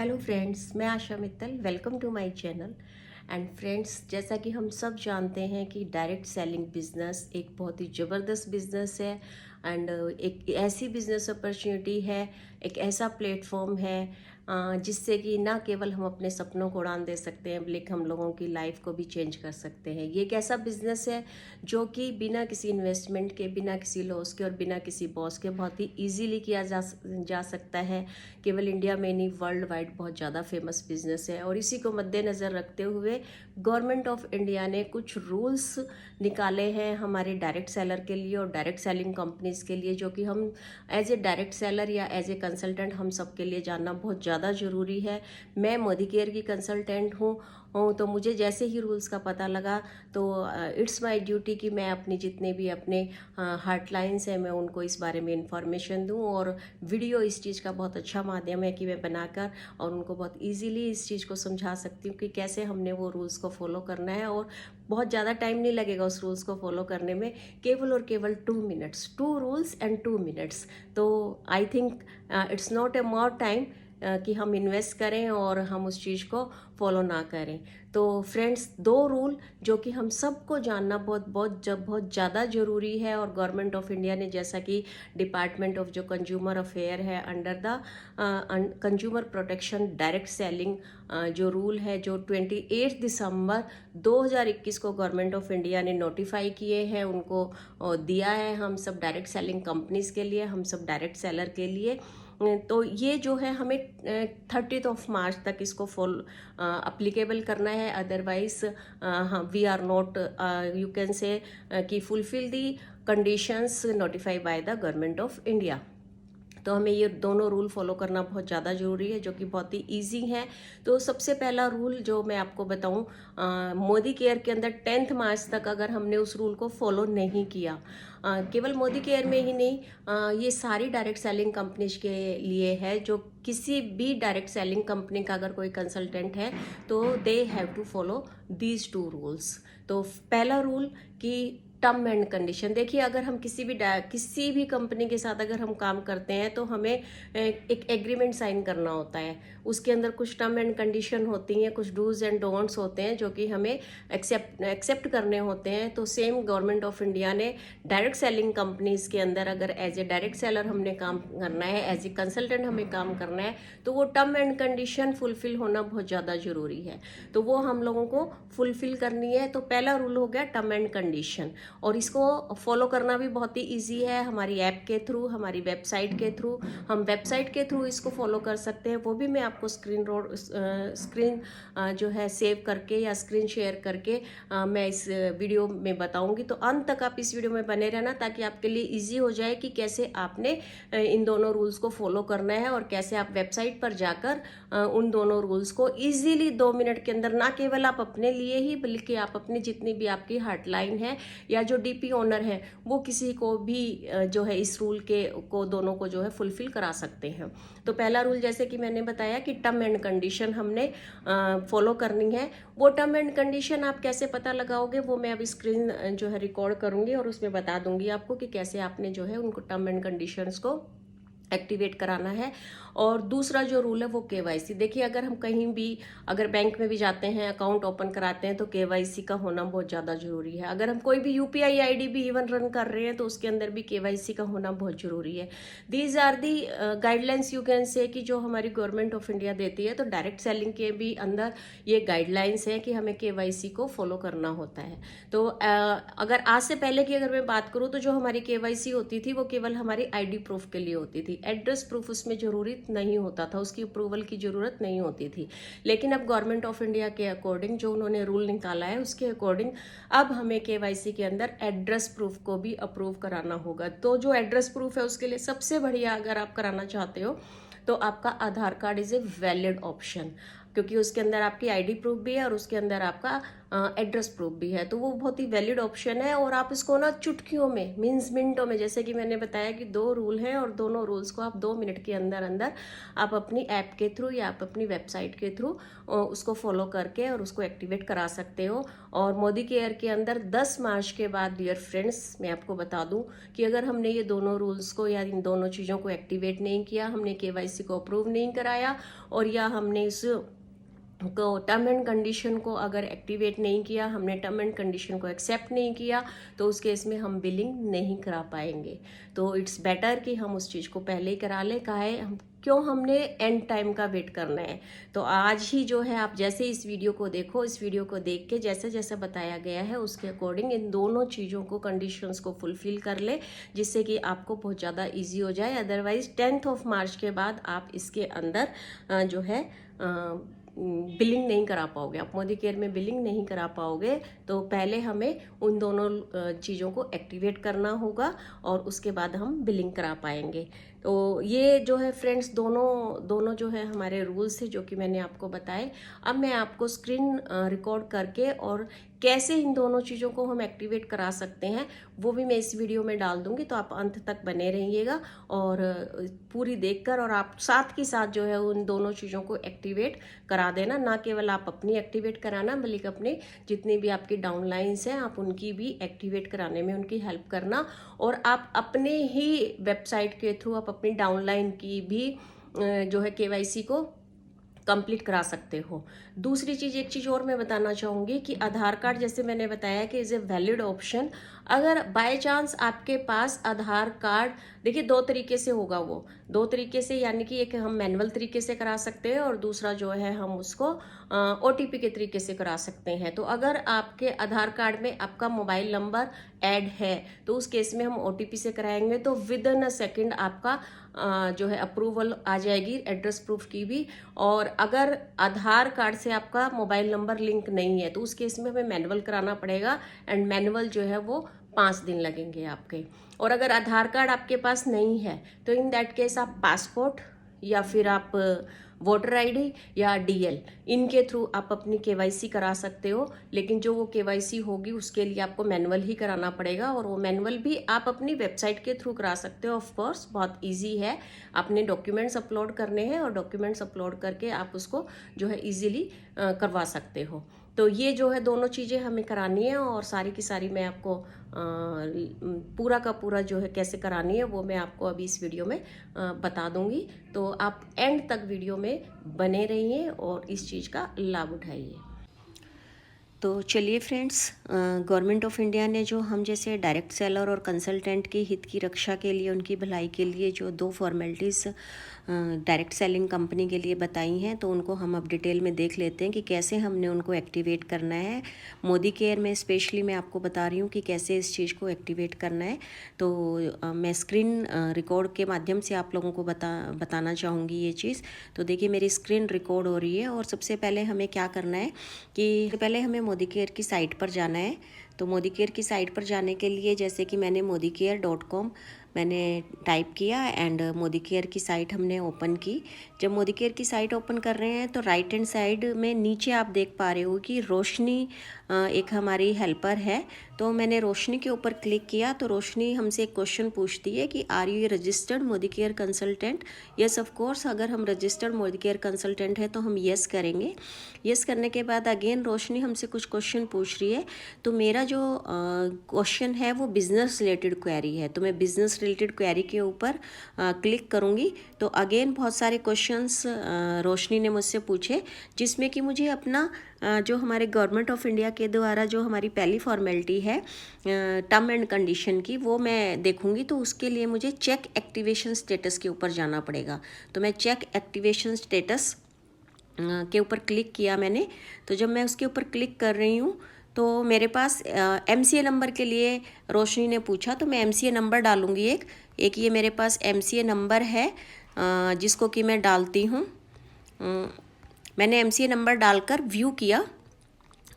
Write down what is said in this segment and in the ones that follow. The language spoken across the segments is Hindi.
हेलो फ्रेंड्स, मैं Asha Mittal. Welcome to my channel. And friends, जैसा कि हम सब जानते हैं कि डायरेक्ट सेलिंग बिजनेस एक बहुत ही ज़बरदस्त बिजनेस है। एंड एक ऐसी बिजनेस अपॉर्चुनिटी है, एक ऐसा प्लेटफॉर्म है जिससे कि ना केवल हम अपने सपनों को उड़ान दे सकते हैं बल्कि हम लोगों की लाइफ को भी चेंज कर सकते हैं। ये एक ऐसा बिजनेस है जो कि बिना किसी इन्वेस्टमेंट के, बिना किसी लॉस के और बिना किसी बॉस के बहुत ही ईजीली किया जा सकता है। केवल इंडिया में नहीं, वर्ल्ड वाइड बहुत ज़्यादा फेमस बिजनेस है। और इसी को मद्देनज़र रखते हुए गवर्नमेंट ऑफ इंडिया ने कुछ रूल्स निकाले हैं हमारे डायरेक्ट सेलर के लिए और डायरेक्ट सेलिंग कंपनीज़ के लिए, जो कि हम एज ए डायरेक्ट सेलर या एज ए कंसल्टेंट हम सब के लिए जानना बहुत ज़्यादा ज़रूरी है। मैं मोदी केयर की कंसल्टेंट हूँ, तो मुझे जैसे ही रूल्स का पता लगा तो इट्स माय ड्यूटी कि मैं अपनी जितने भी अपने हार्टलाइंस हैं मैं उनको इस बारे में इंफॉर्मेशन दूं। और वीडियो इस चीज़ का बहुत अच्छा माध्यम है कि मैं बनाकर और उनको बहुत इजीली इस चीज़ को समझा सकती हूँ कि कैसे हमने वो रूल्स को फॉलो करना है। और बहुत ज़्यादा टाइम नहीं लगेगा उस रूल्स को फॉलो करने में, केवल और केवल 2 मिनट्स, 2 रूल्स एंड 2 मिनट्स। तो I think it's not a more time कि हम इन्वेस्ट करें और हम उस चीज़ को फॉलो ना करें। तो फ्रेंड्स, 2 रूल जो कि हम सबको जानना बहुत ज़्यादा ज़रूरी है। और गवर्नमेंट ऑफ इंडिया ने, जैसा कि डिपार्टमेंट ऑफ जो कंज्यूमर अफेयर है under the consumer protection direct selling, जो रूल है जो 28 दिसंबर 2021 को गवर्नमेंट ऑफ इंडिया ने नोटिफाई किए हैं, उनको दिया है हम सब डायरेक्ट सेलिंग कंपनीज के लिए, हम सब डायरेक्ट सेलर के लिए। तो ये जो है हमें 30 मार्च तक इसको फॉलो अप्लीकेबल करना है। अदरवाइज हाँ, we are not, you can say कि fulfil the conditions notified by the government of India. तो हमें ये दोनों रूल फॉलो करना बहुत ज़्यादा ज़रूरी है, जो कि बहुत ही इजी है। तो सबसे पहला रूल जो मैं आपको बताऊं, मोदी केयर के अंदर 10 मार्च तक अगर हमने उस रूल को फॉलो नहीं किया, केवल मोदी केयर में ही नहीं, ये सारी डायरेक्ट सेलिंग कंपनीज के लिए है। जो किसी भी डायरेक्ट सेलिंग कंपनी का अगर कोई कंसल्टेंट है तो they have to follow these 2 rules. तो पहला रूल कि टर्म एंड कंडीशन। देखिए, अगर हम किसी भी कंपनी के साथ अगर हम काम करते हैं तो हमें एक एग्रीमेंट साइन करना होता है। उसके अंदर कुछ टर्म एंड कंडीशन होती हैं, कुछ डूज एंड डोंट्स होते हैं जो कि हमें एक्सेप्ट करने होते हैं। तो सेम गवर्नमेंट ऑफ इंडिया ने डायरेक्ट सेलिंग कंपनीज के अंदर अगर एज ए डायरेक्ट सेलर हमने काम करना है, एज ए कंसल्टेंट हमें काम करना है, तो वो टर्म एंड कंडीशन फुलफिल होना बहुत ज़्यादा ज़रूरी है। तो वो हम लोगों को फुलफिल करनी है। तो पहला रूल हो गया टर्म एंड कंडीशन, और इसको फॉलो करना भी बहुत ही इजी है। हमारी ऐप के थ्रू, हमारी वेबसाइट के थ्रू, हम वेबसाइट के थ्रू इसको फॉलो कर सकते हैं। वो भी मैं आपको स्क्रीन जो है सेव करके या स्क्रीन शेयर करके मैं इस वीडियो में बताऊंगी। तो अंत तक आप इस वीडियो में बने रहना, ताकि आपके लिए इजी हो जाए कि कैसे आपने इन दोनों रूल्स को फॉलो करना है और कैसे आप वेबसाइट पर जाकर उन दोनों रूल्स को इजीली 2 मिनट के अंदर, ना केवल आप अपने लिए ही बल्कि आप अपनी जितनी भी आपकी हार्टलाइन है या जो डीपी ओनर है वो किसी को भी जो है इस रूल के को दोनों को जो है फुलफिल करा सकते हैं। तो पहला रूल, जैसे कि मैंने बताया कि टर्म एंड कंडीशन हमने फॉलो करनी है। वो टर्म एंड कंडीशन आप कैसे पता लगाओगे, वो मैं अभी स्क्रीन जो है रिकॉर्ड करूंगी और उसमें बता दूंगी आपको कि कैसे आपने जो है उनको टर्म एंड कंडीशंस को एक्टिवेट कराना है। और दूसरा जो रूल है वो केवाईसी। देखिए, अगर हम कहीं भी, अगर बैंक में भी जाते हैं, अकाउंट ओपन कराते हैं, तो केवाईसी का होना बहुत ज़्यादा ज़रूरी है। अगर हम कोई भी यूपीआई आईडी भी इवन रन कर रहे हैं तो उसके अंदर भी केवाईसी का होना बहुत ज़रूरी है। These are the guidelines, you can say, कि जो हमारी गवर्नमेंट ऑफ इंडिया देती है। तो डायरेक्ट सेलिंग के भी अंदर ये गाइडलाइंस है कि हमें केवाईसी को फॉलो करना होता है। तो अगर आज से पहले की अगर मैं बात करूँ तो जो हमारी केवाईसी होती थी वो केवल हमारी आईडी प्रूफ के लिए होती थी। एड्रेस प्रूफ उसमें जरूरी नहीं होता था, उसकी अप्रूवल की जरूरत नहीं होती थी। लेकिन अब गवर्नमेंट ऑफ इंडिया के अकॉर्डिंग जो उन्होंने रूल निकाला है उसके अकॉर्डिंग अब हमें केवाईसी के अंदर एड्रेस प्रूफ को भी अप्रूव कराना होगा। तो जो एड्रेस प्रूफ है उसके लिए सबसे बढ़िया, अगर आप कराना चाहते हो तो आपका Aadhaar card is a valid option. क्योंकि उसके अंदर आपकी आईडी प्रूफ भी है और उसके अंदर आपका एड्रेस प्रूफ भी है, तो वो बहुत ही वैलिड ऑप्शन है। और आप इसको ना चुटकियों में, मीन्स मिनटों में, जैसे कि मैंने बताया कि 2 रूल हैं और दोनों रूल्स को आप 2 मिनट के अंदर अंदर आप अपनी ऐप के थ्रू या आप अपनी वेबसाइट के थ्रू उसको फॉलो करके और उसको एक्टिवेट करा सकते हो। और मोदी केयर के अंदर 10 मार्च के बाद डियर फ्रेंड्स, मैं आपको बता दूं कि अगर हमने ये दोनों रूल्स को या इन दोनों चीज़ों को एक्टिवेट नहीं किया, हमने केवाईसी को अप्रूव नहीं कराया और या हमने इस को टर्म एंड कंडीशन को अगर एक्टिवेट नहीं किया, हमने टर्म एंड कंडीशन को एक्सेप्ट नहीं किया, तो उस केस में हम बिलिंग नहीं करा पाएंगे। तो इट्स बेटर कि हम उस चीज़ को पहले ही करा लें। काहे हम क्यों हमने एंड टाइम का वेट करना है। तो आज ही जो है आप जैसे इस वीडियो को देखो, इस वीडियो को देख के जैसे जैसे बताया गया है उसके अकॉर्डिंग इन दोनों चीज़ों को, कंडीशंस को फुलफिल कर ले, जिससे कि आपको बहुत ज़्यादा ईजी हो जाए। अदरवाइज 10 मार्च के बाद आप इसके अंदर जो है बिलिंग नहीं करा पाओगे, आप मोदी केयर में बिलिंग नहीं करा पाओगे। तो पहले हमें उन दोनों चीज़ों को एक्टिवेट करना होगा और उसके बाद हम बिलिंग करा पाएंगे। तो ये जो है फ्रेंड्स दोनों जो है हमारे रूल्स है जो कि मैंने आपको बताए। अब मैं आपको स्क्रीन रिकॉर्ड करके और कैसे इन दोनों चीज़ों को हम एक्टिवेट करा सकते हैं वो भी मैं इस वीडियो में डाल दूंगी, तो आप अंत तक बने रहिएगा और पूरी देखकर और आप साथ के साथ जो है उन दोनों चीज़ों को एक्टिवेट करा देना। ना केवल आप अपनी एक्टिवेट कराना बल्कि अपने जितनी भी आपकी डाउनलाइंस हैं आप उनकी भी एक्टिवेट कराने में उनकी हेल्प करना। और आप अपने ही वेबसाइट के थ्रू आप अपनी डाउनलाइन की भी जो है केवाईसी को कंप्लीट करा सकते हो। दूसरी चीज़, एक चीज़ और मैं बताना चाहूँगी कि आधार कार्ड, जैसे मैंने बताया कि इज़ ए वैलिड ऑप्शन। अगर बाय चांस आपके पास आधार कार्ड, देखिए 2 तरीके से होगा, वो 2 तरीके से, यानी कि एक हम मैनुअल तरीके से करा सकते हैं और दूसरा जो है हम उसको OTP के तरीके से करा सकते हैं। तो अगर आपके आधार कार्ड में आपका मोबाइल नंबर ऐड है तो उस केस में हम OTP से कराएंगे तो विद इन अ सेकेंड आपका जो है अप्रूवल आ जाएगी एड्रेस प्रूफ की भी। और अगर आधार कार्ड से आपका मोबाइल नंबर लिंक नहीं है तो उस केस में हमें मैनुअल कराना पड़ेगा एंड मैनुअल जो है वो 5 दिन लगेंगे आपके। और अगर आधार कार्ड आपके पास नहीं है तो इन दैट केस आप पासपोर्ट या फिर आप वोटर आईडी या DL, इनके थ्रू आप अपनी केवाईसी करा सकते हो। लेकिन जो वो केवाईसी होगी उसके लिए आपको मैनुअल ही कराना पड़ेगा और वो मैनुअल भी आप अपनी वेबसाइट के थ्रू करा सकते हो। ऑफ कोर्स बहुत इजी है, आपने डॉक्यूमेंट्स अपलोड करने हैं और डॉक्यूमेंट्स अपलोड करके आप उसको जो है इजीली करवा सकते हो। तो ये जो है दोनों चीज़ें हमें करानी है और सारी की सारी मैं आपको पूरा का पूरा जो है कैसे करानी है वो मैं आपको अभी इस वीडियो में बता दूंगी। तो आप एंड तक वीडियो में बने रहिए और इस चीज़ का लाभ उठाइए। तो चलिए फ्रेंड्स, गवर्नमेंट ऑफ इंडिया ने जो हम जैसे डायरेक्ट सेलर और कंसल्टेंट के हित की रक्षा के लिए, उनकी भलाई के लिए जो 2 फॉर्मेलिटीज़ डायरेक्ट सेलिंग कंपनी के लिए बताई हैं, तो उनको हम अब डिटेल में देख लेते हैं कि कैसे हमने उनको एक्टिवेट करना है। मोदी केयर में स्पेशली मैं आपको बता रही हूँ कि कैसे इस चीज़ को एक्टिवेट करना है। तो मैं स्क्रीन रिकॉर्ड के माध्यम से आप लोगों को बताना चाहूँगी ये चीज़। तो देखिए मेरी स्क्रीन रिकॉर्ड हो रही है और सबसे पहले हमें क्या करना है कि पहले हमें मोदी केयर की साइट पर जाना है। तो मोदी केयर की साइट पर जाने के लिए जैसे कि मैंने modicare.com मैंने टाइप किया एंड मोदी केयर की साइट हमने ओपन की। जब मोदी केयर की साइट ओपन कर रहे हैं तो राइट हैंड साइड में नीचे आप देख पा रहे हो कि रोशनी एक हमारी हेल्पर है। तो मैंने रोशनी के ऊपर क्लिक किया तो रोशनी हमसे एक क्वेश्चन पूछती है कि are you registered Modi care consultant. Yes of course, अगर हम रजिस्टर्ड मोदी केयर कंसल्टेंट है तो हम यस करेंगे। यस करने के बाद अगेन रोशनी हमसे कुछ क्वेश्चन पूछ रही है। तो मेरा जो क्वेश्चन है वो बिज़नेस रिलेटेड क्वेरी है, तो मैं बिज़नेस रिलेटेड क्वेरी के ऊपर क्लिक करूँगी। तो अगेन बहुत सारे क्वेश्चंस रोशनी ने मुझसे पूछे, जिसमें कि मुझे अपना जो हमारे गवर्नमेंट ऑफ इंडिया के द्वारा जो हमारी पहली फॉर्मेलिटी है टर्म एंड कंडीशन की, वो मैं देखूंगी। तो उसके लिए मुझे चेक एक्टिवेशन स्टेटस के ऊपर जाना पड़ेगा। तो मैं चेक एक्टिवेशन स्टेटस के ऊपर क्लिक किया मैंने। तो जब मैं उसके ऊपर क्लिक कर रही हूँ तो मेरे पास MCA नंबर के लिए रोशनी ने पूछा, तो मैं MCA नंबर डालूँगी। एक ये मेरे पास MCA नंबर है जिसको कि मैं डालती हूँ। मैंने MCA नंबर डालकर व्यू किया।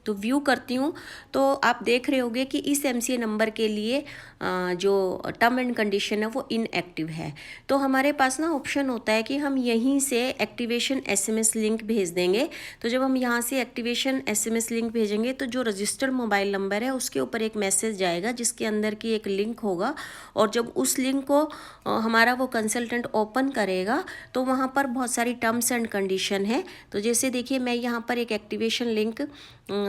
तो व्यू करती हूँ तो आप देख रहे होंगे कि इस एमसीए नंबर के लिए जो टर्म एंड कंडीशन है वो इनएक्टिव है। तो हमारे पास ना ऑप्शन होता है कि हम यहीं से एक्टिवेशन एसएमएस लिंक भेज देंगे। तो जब हम यहाँ से एक्टिवेशन एसएमएस लिंक भेजेंगे तो जो रजिस्टर्ड मोबाइल नंबर है उसके ऊपर एक मैसेज जाएगा जिसके अंदर की एक लिंक होगा, और जब उस लिंक को हमारा वो कंसल्टेंट ओपन करेगा तो वहाँ पर बहुत सारी टर्म्स एंड कंडीशन है। तो जैसे देखिए मैं यहाँ पर एक एक्टिवेशन लिंक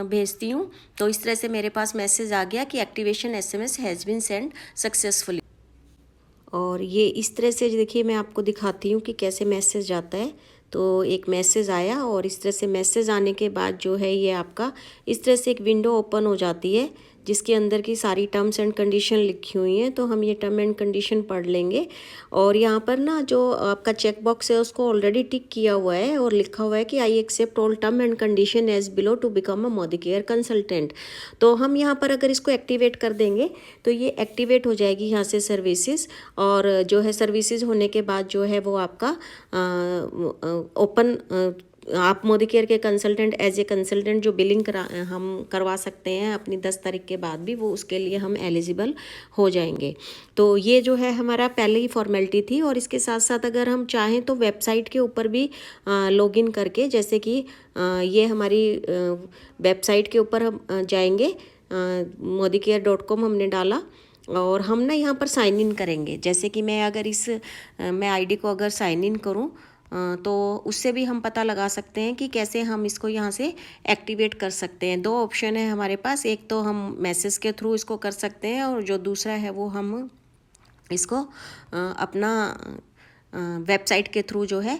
भेजती हूँ तो इस तरह से मेरे पास मैसेज आ गया कि activation SMS has been send successfully. और ये इस तरह से देखिए मैं आपको दिखाती हूँ कि कैसे मैसेज आता है। तो एक मैसेज आया और इस तरह से मैसेज आने के बाद जो है ये आपका इस तरह से एक विंडो ओपन हो जाती है जिसके अंदर की सारी टर्म्स एंड कंडीशन लिखी हुई हैं। तो हम ये टर्म एंड कंडीशन पढ़ लेंगे। और यहाँ पर ना जो आपका चेक बॉक्स है उसको ऑलरेडी टिक किया हुआ है और लिखा हुआ है कि I accept all term and condition as below to become a Modicare consultant. तो हम यहाँ पर अगर इसको एक्टिवेट कर देंगे तो ये एक्टिवेट हो जाएगी यहाँ से सर्विसेज, और जो है सर्विसेज होने के बाद जो है वो आपका ओपन आप मोदीकेयर के कंसल्टेंट एज ए कंसल्टेंट जो बिलिंग हम करवा सकते हैं अपनी 10 तारीख के बाद भी, वो उसके लिए हम एलिजिबल हो जाएंगे। तो ये जो है हमारा पहले ही फॉर्मेलिटी थी। और इसके साथ साथ अगर हम चाहें तो वेबसाइट के ऊपर भी लॉगिन करके, जैसे कि ये हमारी वेबसाइट के ऊपर हम जाएंगे, modicare.com हमने डाला और हम ना यहाँ पर साइन इन करेंगे। जैसे कि मैं अगर मैं आईडी को अगर साइन इन करूँ तो उससे भी हम पता लगा सकते हैं कि कैसे हम इसको यहाँ से एक्टिवेट कर सकते हैं। 2 ऑप्शन है हमारे पास, एक तो हम मैसेज के थ्रू इसको कर सकते हैं और जो दूसरा है वो हम इसको अपना वेबसाइट के थ्रू जो है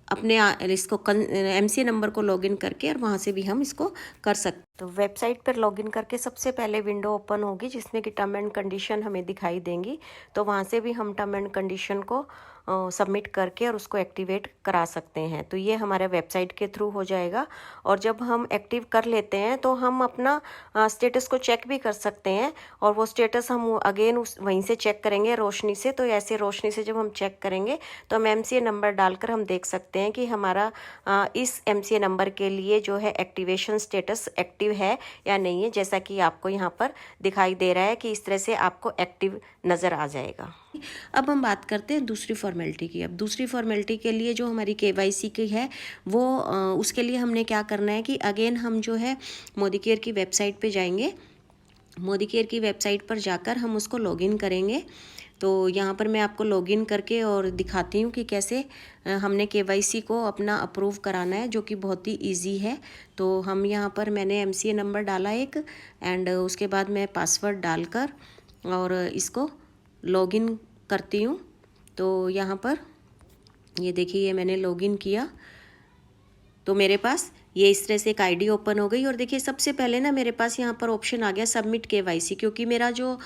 अपने इसको एमसीए नंबर को लॉगिन करके और वहाँ से भी हम इसको कर सकते हैं। तो वेबसाइट पर लॉगिन करके सबसे पहले विंडो ओपन होगी जिसमें कि टर्म एंड कंडीशन हमें दिखाई देंगी। तो वहाँ से भी हम टर्म एंड कंडीशन को सबमिट करके और उसको एक्टिवेट करा सकते हैं। तो ये हमारे वेबसाइट के थ्रू हो जाएगा। और जब हम एक्टिव कर लेते हैं तो हम अपना स्टेटस को चेक भी कर सकते हैं, और वो स्टेटस हम अगेन वहीं से चेक करेंगे रोशनी से। तो ऐसे रोशनी से जब हम चेक करेंगे तो हम एमसीए नंबर डालकर हम देख सकते हैं कि हमारा इस एमसीए नंबर के लिए जो है एक्टिवेशन स्टेटस एक्टिव है या नहीं है, जैसा कि आपको यहाँ पर दिखाई दे रहा है कि इस तरह से आपको एक्टिव नज़र आ जाएगा। अब हम बात करते हैं दूसरी फॉर्मेलिटी की। अब दूसरी फॉर्मेलिटी के लिए जो हमारी केवाईसी की है वो उसके लिए हमने क्या करना है कि अगेन हम जो है मोदीकेयर की वेबसाइट पे जाएंगे। मोदीकेयर की वेबसाइट पर जाकर हम उसको लॉगिन करेंगे। तो यहाँ पर मैं आपको लॉगिन करके और दिखाती हूँ कि कैसे हमने केवाईसी को अपना अप्रूव कराना है, जो कि बहुत ही इजी है। तो हम यहाँ पर मैंने एमसीए नंबर डाला एक, एंड उसके बाद मैं पासवर्ड डालकर और इसको लॉगिन करती हूँ। तो यहाँ पर ये देखिए ये मैंने लॉगिन किया तो मेरे पास ये इस तरह से एक आईडी ओपन हो गई। और देखिए सबसे पहले ना मेरे पास यहाँ पर ऑप्शन आ गया सबमिट केवाईसी, क्योंकि मेरा जो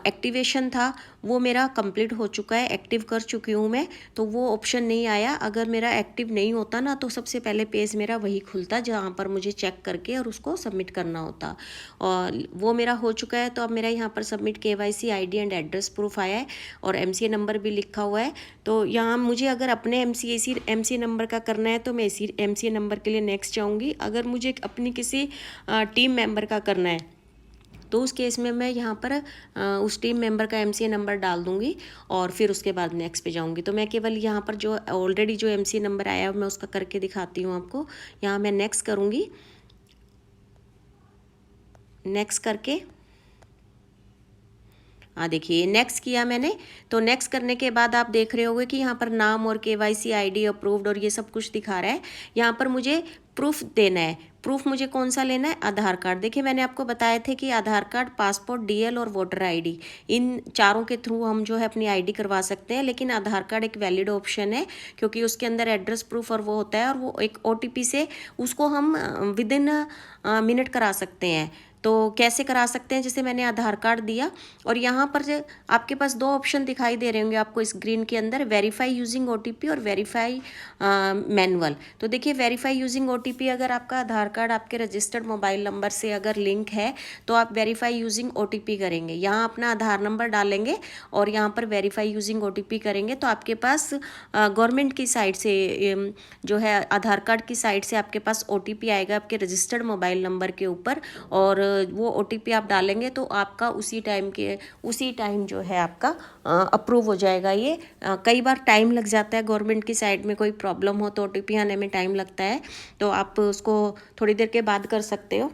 एक्टिवेशन था वो मेरा कंप्लीट हो चुका है, एक्टिव कर चुकी हूँ मैं, तो वो ऑप्शन नहीं आया। अगर मेरा एक्टिव नहीं होता ना तो सबसे पहले पेज मेरा वही खुलता जहाँ पर मुझे चेक करके और उसको सबमिट करना होता, और वो मेरा हो चुका है। तो अब मेरा यहाँ पर submit KYC ID and address proof आया है और एमसीए नंबर भी लिखा हुआ है। तो यहाँ मुझे अगर अपने एमसीए नंबर का करना है तो मैं इसी एमसीए नंबर के लिए नेक्स्ट जाऊँगी। अगर मुझे अपनी किसी टीम मेंबर का करना है तो उस केस में मैं यहाँ पर उस टीम मेंबर का एमसीए नंबर डाल दूँगी और फिर उसके बाद नेक्स्ट पे जाऊँगी। तो मैं केवल यहाँ पर जो ऑलरेडी जो एमसीए नंबर आया है मैं उसका करके दिखाती हूँ आपको। यहाँ मैं नेक्स्ट करूँगी, नेक्स्ट करके देखिए नेक्स्ट किया मैंने। तो नेक्स्ट करने के बाद आप देख रहे होंगे कि यहाँ पर नाम और केवाईसी आईडी अप्रूव्ड और ये सब कुछ दिखा रहा है। यहाँ पर मुझे प्रूफ देना है। प्रूफ मुझे कौन सा लेना है? आधार कार्ड। देखिए मैंने आपको बताए थे कि आधार कार्ड, पासपोर्ट, डीएल और वोटर आईडी, इन चारों के थ्रू हम जो है अपनी आईडी करवा सकते हैं। लेकिन आधार कार्ड एक वैलिड ऑप्शन है क्योंकि उसके अंदर एड्रेस प्रूफ और वो होता है, और वो एक ओटीपी से उसको हम विद इन मिनट करा सकते हैं। तो कैसे करा सकते हैं, जैसे मैंने आधार कार्ड दिया और यहाँ पर आपके पास दो ऑप्शन दिखाई दे रहे होंगे आपको इस ग्रीन के अंदर, वेरीफाई यूजिंग OTP और वेरीफाई मैनुअल। तो देखिए वेरीफाई यूजिंग OTP, अगर आपका आधार कार्ड आपके रजिस्टर्ड मोबाइल नंबर से अगर लिंक है तो आप वेरीफाई यूजिंग OTP करेंगे, यहाँ अपना आधार नंबर डालेंगे और यहाँ पर वेरीफाई यूजिंग OTP करेंगे तो आपके पास गवर्नमेंट की साइड से जो है आधार कार्ड की साइड से आपके पास OTP आएगा आपके रजिस्टर्ड मोबाइल नंबर के ऊपर, और वो OTP आप डालेंगे तो आपका उसी टाइम जो है आपका अप्रूव हो जाएगा। ये कई बार टाइम लग जाता है, गवर्नमेंट की साइड में कोई प्रॉब्लम हो तो OTP आने में टाइम लगता है, तो आप उसको थोड़ी देर के बाद कर सकते हो,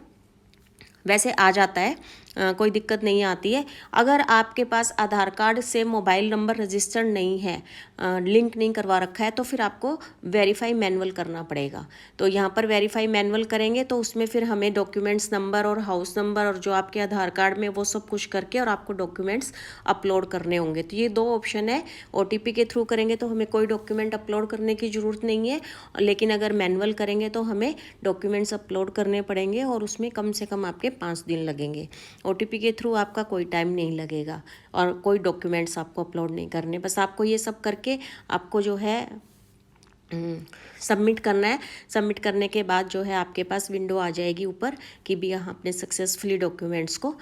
वैसे आ जाता है, कोई दिक्कत नहीं आती है। अगर आपके पास आधार कार्ड से मोबाइल नंबर रजिस्टर्ड नहीं है, लिंक नहीं करवा रखा है, तो फिर आपको वेरीफाई मैनुअल करना पड़ेगा। तो यहाँ पर वेरीफाई मैनुअल करेंगे तो उसमें फिर हमें डॉक्यूमेंट्स नंबर और हाउस नंबर और जो आपके आधार कार्ड में वो सब कुछ करके और आपको डॉक्यूमेंट्स अपलोड करने होंगे। तो ये दो ऑप्शन है, OTP के थ्रू करेंगे तो हमें कोई डॉक्यूमेंट अपलोड करने की ज़रूरत नहीं है, लेकिन अगर मैनुअल करेंगे तो हमें डॉक्यूमेंट्स अपलोड करने पड़ेंगे और उसमें कम से कम आपके 5 दिन लगेंगे। OTP के थ्रू आपका कोई टाइम नहीं लगेगा और कोई डॉक्यूमेंट्स आपको अपलोड नहीं करने, बस आपको ये सब करके आपको जो है सबमिट करना है। सबमिट करने के बाद जो है आपके पास विंडो आ जाएगी ऊपर कि भी यहाँ आपने सक्सेसफुली डॉक्यूमेंट्स को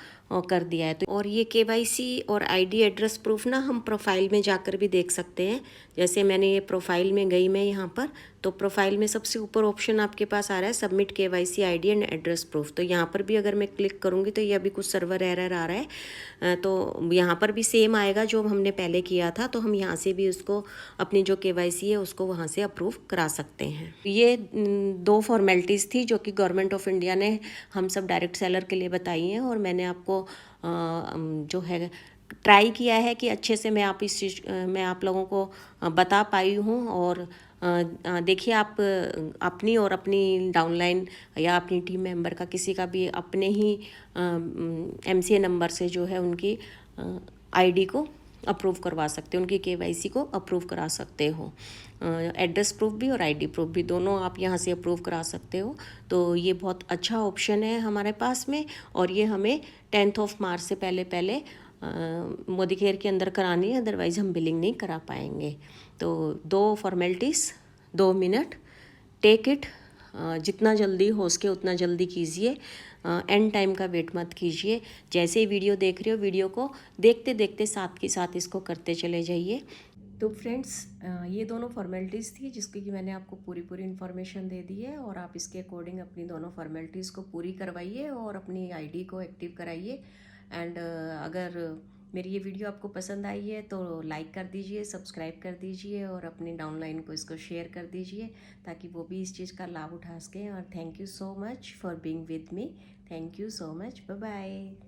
कर दिया है। तो और ये KYC और ID एड्रेस प्रूफ ना हम प्रोफाइल में जाकर भी देख सकते हैं। जैसे मैंने ये प्रोफाइल में गई मैं यहाँ पर, तो प्रोफाइल में सबसे ऊपर ऑप्शन आपके पास आ रहा है submit KYC ID and address proof. तो यहाँ पर भी अगर मैं क्लिक करूँगी तो ये अभी कुछ सर्वर एरर आ रहा है, तो यहाँ पर भी सेम आएगा जो हमने पहले किया था, तो हम यहाँ से भी उसको अपनी जो KYC है उसको वहाँ से अप्रूव करा सकते हैं। ये 2 फॉर्मेलिटीज़ थी जो कि गवर्नमेंट ऑफ इंडिया ने हम सब डायरेक्ट सेलर के लिए बताई हैं, और मैंने आपको जो है ट्राई किया है कि अच्छे से मैं आप लोगों को बता पाई हूँ। और देखिए आप अपनी और अपनी डाउनलाइन या अपनी टीम मेंबर का किसी का भी अपने ही MCA नंबर से जो है उनकी ID को अप्रूव करवा सकते हो, उनकी KYC को अप्रूव करा सकते हो। एड्रेस प्रूफ भी और ID प्रूफ भी दोनों आप यहाँ से अप्रूव करा सकते हो। तो ये बहुत अच्छा ऑप्शन है हमारे पास में, और ये हमें 10 मार्च से पहले मोदी केयर के अंदर करानी है, अदरवाइज़ हम बिलिंग नहीं करा पाएंगे। तो 2 फॉर्मेलिटीज़, 2 मिनट, टेक इट, जितना जल्दी हो सके उतना जल्दी कीजिए, एंड टाइम का वेट मत कीजिए। जैसे ही वीडियो देख रहे हो, वीडियो को देखते देखते साथ के साथ इसको करते चले जाइए। तो फ्रेंड्स, ये दोनों फॉर्मेलिटीज़ थी जिसकी कि मैंने आपको पूरी इन्फॉर्मेशन दे दी है, और आप इसके अकॉर्डिंग अपनी दोनों फॉर्मेलिटीज़ को पूरी करवाइए और अपनी ID को एक्टिव कराइए। एंड अगर मेरी ये वीडियो आपको पसंद आई है तो लाइक कर दीजिए, सब्सक्राइब कर दीजिए और अपनी डाउनलाइन को इसको शेयर कर दीजिए ताकि वो भी इस चीज़ का लाभ उठा सकें। और thank you so much for being with me. Thank you so much. Bye bye.